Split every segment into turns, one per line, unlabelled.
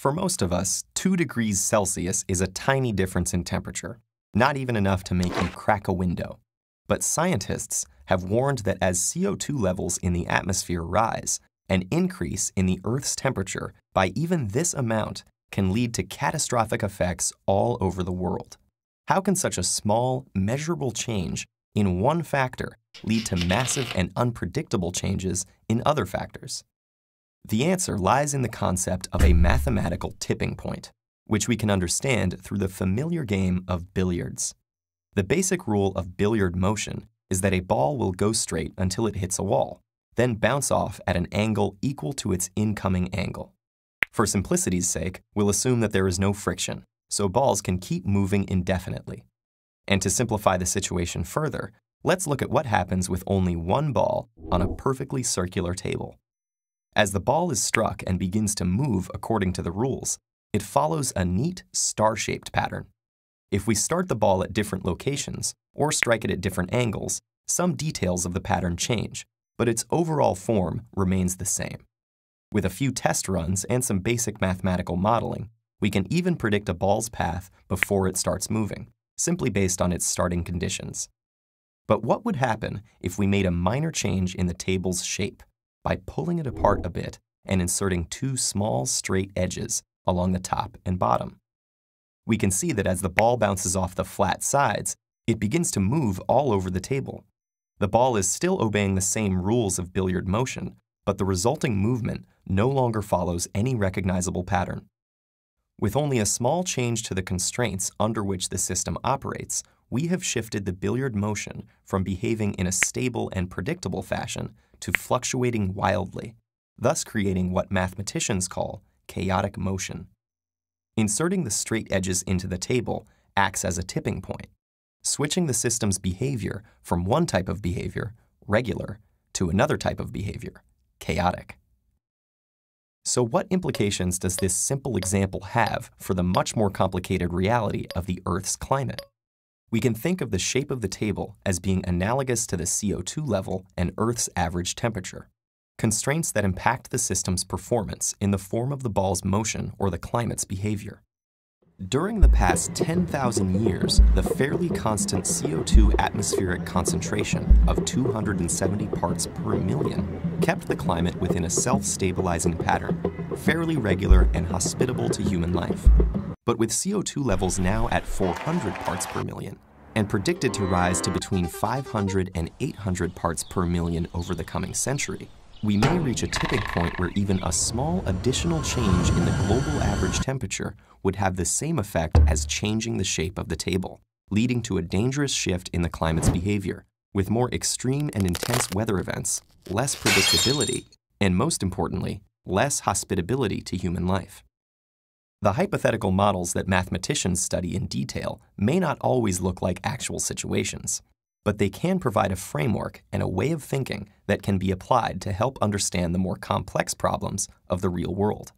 For most of us, 2 degrees Celsius is a tiny difference in temperature, not even enough to make you crack a window. But scientists have warned that as CO2 levels in the atmosphere rise, an increase in the Earth's temperature by even this amount can lead to catastrophic effects all over the world. How can such a small, measurable change in one factor lead to massive and unpredictable changes in other factors? The answer lies in the concept of a mathematical tipping point, which we can understand through the familiar game of billiards. The basic rule of billiard motion is that a ball will go straight until it hits a wall, then bounce off at an angle equal to its incoming angle. For simplicity's sake, we'll assume that there is no friction, so balls can keep moving indefinitely. And to simplify the situation further, let's look at what happens with only one ball on a perfectly circular table. As the ball is struck and begins to move according to the rules, it follows a neat star-shaped pattern. If we start the ball at different locations or strike it at different angles, some details of the pattern change, but its overall form remains the same. With a few test runs and some basic mathematical modeling, we can even predict a ball's path before it starts moving, simply based on its starting conditions. But what would happen if we made a minor change in the table's shape by pulling it apart a bit and inserting 2 small straight edges along the top and bottom? We can see that as the ball bounces off the flat sides, it begins to move all over the table. The ball is still obeying the same rules of billiard motion, but the resulting movement no longer follows any recognizable pattern. With only a small change to the constraints under which the system operates, we have shifted the billiard motion from behaving in a stable and predictable fashion to fluctuating wildly, thus creating what mathematicians call chaotic motion. Inserting the straight edges into the table acts as a tipping point, switching the system's behavior from one type of behavior, regular, to another type of behavior, chaotic. So what implications does this simple example have for the much more complicated reality of the Earth's climate? We can think of the shape of the table as being analogous to the CO2 level and Earth's average temperature, constraints that impact the system's performance in the form of the ball's motion or the climate's behavior. During the past 10,000 years, the fairly constant CO2 atmospheric concentration of 270 parts per million kept the climate within a self-stabilizing pattern, fairly regular and hospitable to human life. But with CO2 levels now at 400 parts per million, and predicted to rise to between 500 and 800 parts per million over the coming century, we may reach a tipping point where even a small additional change in the global average temperature would have the same effect as changing the shape of the table, leading to a dangerous shift in the climate's behavior, with more extreme and intense weather events, less predictability, and most importantly, less hospitability to human life. The hypothetical models that mathematicians study in detail may not always look like actual situations, but they can provide a framework and a way of thinking that can be applied to help understand the more complex problems of the real world.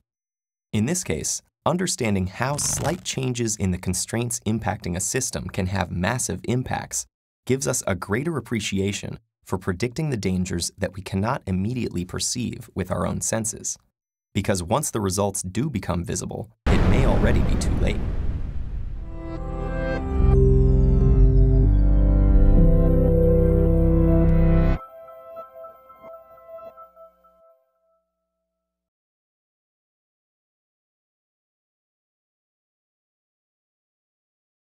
In this case, understanding how slight changes in the constraints impacting a system can have massive impacts gives us a greater appreciation for predicting the dangers that we cannot immediately perceive with our own senses. Because once the results do become visible, it may already be too late.